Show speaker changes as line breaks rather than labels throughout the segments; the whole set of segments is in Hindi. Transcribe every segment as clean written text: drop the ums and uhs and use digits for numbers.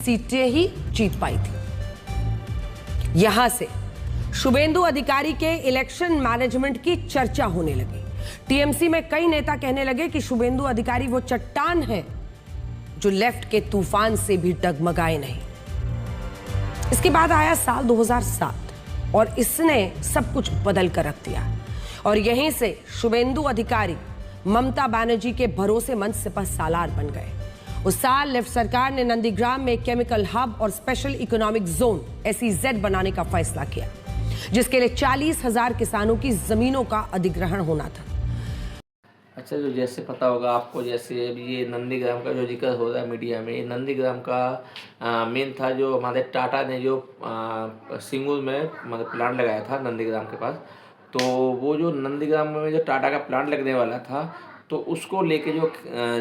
सीटें ही जीत पाई थी। यहां से शुभेंदु अधिकारी के इलेक्शन मैनेजमेंट की चर्चा होने लगी। टीएमसी में कई नेता कहने लगे कि शुभेंदु अधिकारी वो चट्टान है जो लेफ्ट के तूफान से भी डगमगाए नहीं। इसके बाद आया साल 2007 और इसने सब कुछ बदल कर रख दिया और यहीं से शुभेंदु अधिकारी ममता बनर्जी के भरोसेमंद सिपहसालार बन गए। उस साल लेफ्ट सरकार ने नंदीग्राम में केमिकल हब और स्पेशल इकोनॉमिक जोन SEZ बनाने का फैसला किया, जिसके लिए 40,000 किसानों की जमीनों का अधिग्रहण होना था।
अच्छा, जो जैसे पता होगा आपको, जैसे अभी ये नंदीग्राम का जो जिक्र हो रहा है मीडिया में, ये नंदीग्राम का मेन था जो हमारे टाटा ने जो सिंगूर में मतलब प्लांट लगाया था नंदीग्राम के पास। तो वो जो नंदीग्राम में जो टाटा का प्लांट लगने वाला था, तो उसको लेके जो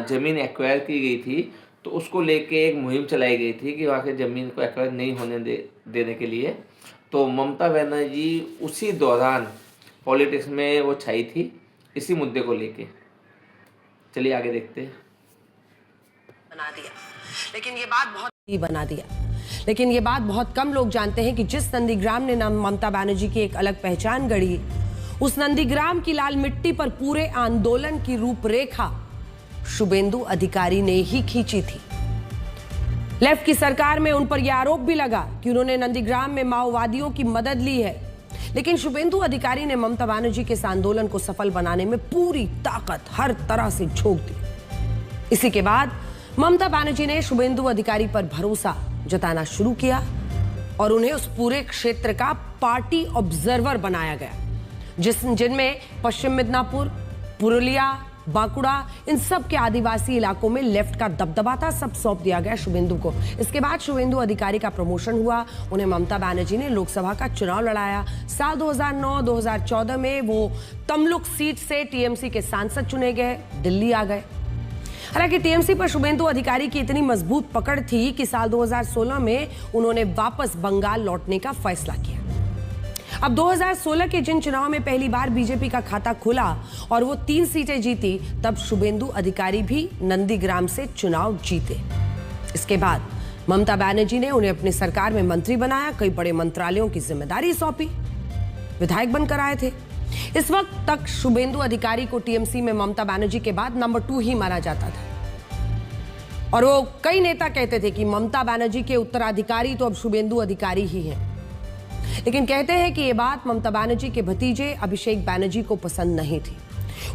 ज़मीन एक्वायर की गई थी, तो उसको लेके एक मुहिम चलाई गई थी कि वहाँ के ज़मीन को एक्वायर नहीं होने देने के लिए। तो ममता बनर्जी उसी दौरान पॉलिटिक्स में वो छाई थी इसी मुद्दे को लेके। चलिए आगे देखते हैं।
बना दिया, लेकिन ये बात बहुत कम लोग जानते हैं कि जिस नंदीग्राम ने नाम ममता बनर्जी की एक अलग पहचान गढ़ी, उस नंदीग्राम की लाल मिट्टी पर पूरे आंदोलन की रूपरेखा शुभेंदु अधिकारी ने ही खींची थी। लेफ्ट की सरकार में उन पर यह आरोप भी लगा कि उन्होंने नंदीग्राम में माओवादियों की मदद ली है, लेकिन शुभेंदु अधिकारी ने ममता बनर्जी के इस आंदोलन को सफल बनाने में पूरी ताकत हर तरह से झोंक दी। इसी के बाद ममता बनर्जी ने शुभेंदु अधिकारी पर भरोसा जताना शुरू किया और उन्हें उस पूरे क्षेत्र का पार्टी ऑब्जर्वर बनाया गया, जिनमें पश्चिम मिदनापुर, पुरुलिया, बांकुड़ा, इन सब के आदिवासी इलाकों में लेफ्ट का दबदबा था। सब सौंप दिया गया शुभेंदु को। इसके बाद शुभेंदु अधिकारी का प्रमोशन हुआ। उन्हें ममता बनर्जी ने लोकसभा का चुनाव लड़ाया। साल 2009-2014 में वो तमलुक सीट से टीएमसी के सांसद चुने गए, दिल्ली आ गए। हालांकि टीएमसी पर शुभेंदु अधिकारी की इतनी मजबूत पकड़ थी कि साल 2016 में उन्होंने वापस बंगाल लौटने का फैसला किया। अब 2016 के जिन चुनाव में पहली बार बीजेपी का खाता खुला और वो 3 सीटें जीती, तब शुभेंदु अधिकारी भी नंदीग्राम से चुनाव जीते। इसके बाद ममता बनर्जी ने उन्हें अपनी सरकार में मंत्री बनाया, कई बड़े मंत्रालयों की जिम्मेदारी सौंपी, विधायक बनकर आए थे। इस वक्त तक शुभेंदु अधिकारी को टीएमसी में ममता बनर्जी के बाद नंबर 2 ही माना जाता था और वो कई नेता कहते थे कि ममता बनर्जी के उत्तराधिकारी तो अब शुभेंदु अधिकारी ही हैं। लेकिन कहते हैं कि ये बात ममता बनर्जी के भतीजे अभिषेक बनर्जी को पसंद नहीं थी।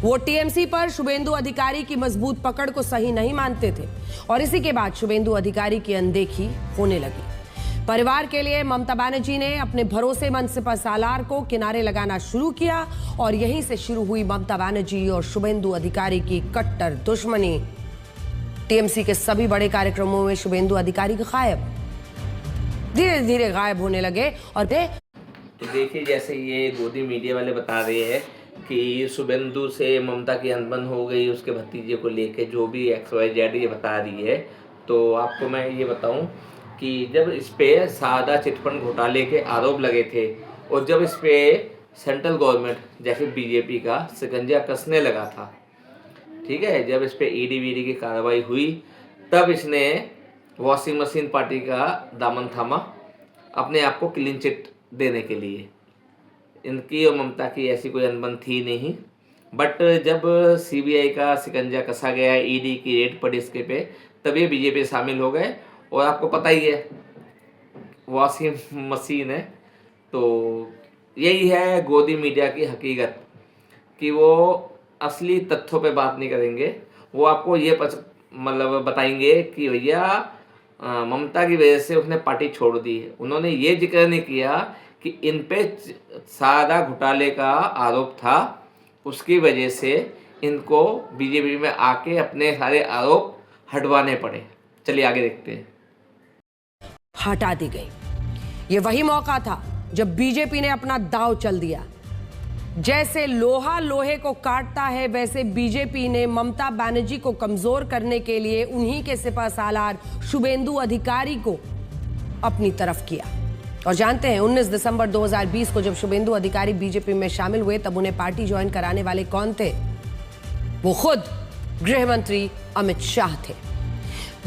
वो टीएमसी पर शुभेंदु अधिकारी की मजबूत पकड़ को सही नहीं मानते थे और इसी के बाद शुभेंदु अधिकारी की अनदेखी होने लगी। परिवार के लिए ममता बनर्जी ने अपने भरोसेमंद सिपहसालार को किनारे लगाना शुरू किया और यहीं से शुरू हुई ममता बनर्जी और शुभेंदु अधिकारी की कट्टर दुश्मनी। टीएमसी के सभी बड़े कार्यक्रमों में शुभेंदु अधिकारी धीरे धीरे गायब होने लगे। और
तो देखिए, जैसे ये गोदी मीडिया वाले बता रहे हैं कि शुभेंदु से ममता की अनबन हो गई उसके भतीजे को लेके, जो भी XYZ ये बता रही है। तो आपको मैं ये बताऊं कि जब इस पे सादा चिटफंड घोटाले के आरोप लगे थे और जब इस पे सेंट्रल गवर्नमेंट जैसे बीजेपी का शिकंजा कसने लगा था, ठीक है, जब इस पे ED की कार्रवाई हुई, तब इसने वॉशिंग मशीन पार्टी का दामन थामा अपने आप को क्लीन चिट देने के लिए। इनकी और ममता की ऐसी कोई अनबन थी नहीं, बट जब CBI का शिकंजा कसा गया, ED की रेड पड़ी इसके पे, तब ये बीजेपी शामिल हो गए। और आपको पता ही है वॉशिंग मशीन है। तो यही है गोदी मीडिया की हकीकत कि वो असली तथ्यों पे बात नहीं करेंगे। वो आपको ये मतलब बताएंगे कि भैया ममता की वजह से उसने पार्टी छोड़ दी है। उन्होंने ये जिक्र नहीं किया कि इन पे सादा घोटाले का आरोप था, उसकी वजह से इनको बीजेपी में आके अपने सारे आरोप हटवाने पड़े। चलिए आगे देखते हैं।
हटा दी गई। ये वही मौका था जब बीजेपी ने अपना दांव चल दिया। जैसे लोहा लोहे को काटता है, वैसे बीजेपी ने ममता बनर्जी को कमजोर करने के लिए उन्हीं के सिपहसालार शुभेंदु अधिकारी को अपनी तरफ किया। और जानते हैं 19 दिसंबर 2020 को जब शुभेंदु अधिकारी बीजेपी में शामिल हुए, तब उन्हें पार्टी ज्वाइन कराने वाले कौन थे? वो खुद गृह मंत्री अमित शाह थे।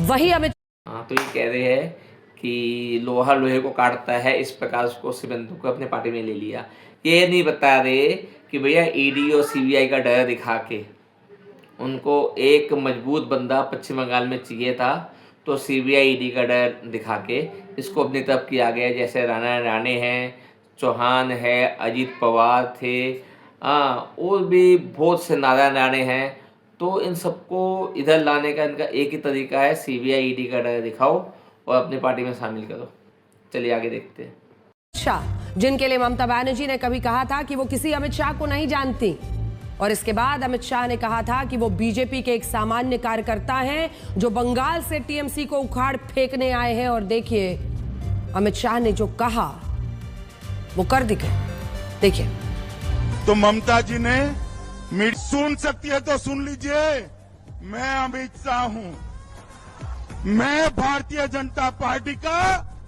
वही अमित
तो ये कह रहे हैं कि लोहा लोहे को काटता है, इस प्रकार उसको शुभेंदु को अपने पार्टी में ले लिया। ये नहीं बता रहे कि भैया ईडी और सीबीआई का डर दिखा के उनको एक मजबूत बंदा पश्चिम बंगाल में चाहिए था, तो सीबीआई ईडी का डर दिखा के इसको अपनी तरफ किया गया। जैसे राणा राणे हैं, चौहान है, अजीत पवार थे, और भी बहुत से नारायण राणे हैं। तो इन सबको इधर लाने का इनका एक ही तरीका है, सीबीआई ईडी का डर दिखाओ और अपनी पार्टी में शामिल करो। चलिए आगे देखते हैं।
शाह, जिनके लिए ममता बनर्जी ने कभी कहा था कि वो किसी अमित शाह को नहीं जानती, और इसके बाद अमित शाह ने कहा था कि वो बीजेपी के एक सामान्य कार्यकर्ता हैं जो बंगाल से टीएमसी को उखाड़ फेंकने आए हैं। और देखिए अमित शाह ने जो कहा वो कर दिखे, देखिए।
तो ममता जी ने सुन सकती है तो सुन लीजिए, मैं अमित शाह हूं, मैं भारतीय जनता पार्टी का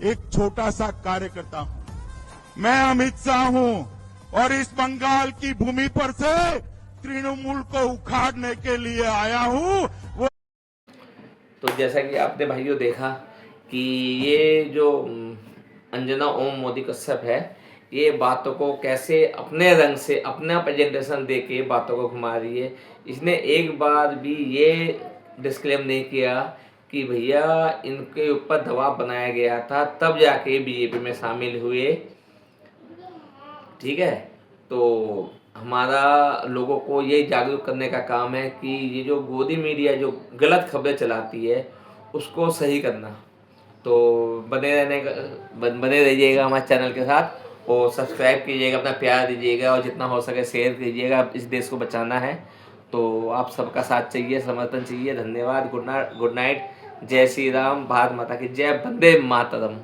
एक छोटा सा कार्यकर्ता हूं। मैं अमित शाह हूं और इस बंगाल की भूमि पर से तृणमूल को उखाड़ने के लिए आया हूं। वो
तो जैसा कि आपने भाइयों देखा कि ये जो अंजना ओम मोदी कश्यप है, ये बातों को कैसे अपने रंग से अपना प्रेजेंटेशन दे के बातों को घुमा रही है। इसने एक बार भी ये डिस्क्लेम नहीं किया कि भैया इनके ऊपर दबाव बनाया गया था तब जाके बीजेपी में शामिल हुए। ठीक है, तो हमारा लोगों को ये जागरूक करने का काम है कि ये जो गोदी मीडिया जो गलत खबरें चलाती है उसको सही करना। तो बने रहिएगा हमारे चैनल के साथ, और सब्सक्राइब कीजिएगा, अपना प्यार दीजिएगा, और जितना हो सके शेयर कीजिएगा। इस देश को बचाना है, तो आप सबका साथ चाहिए, समर्थन चाहिए। धन्यवाद, गुड नाइट, जय श्री राम, भारत माता की जय, वंदे मातरम।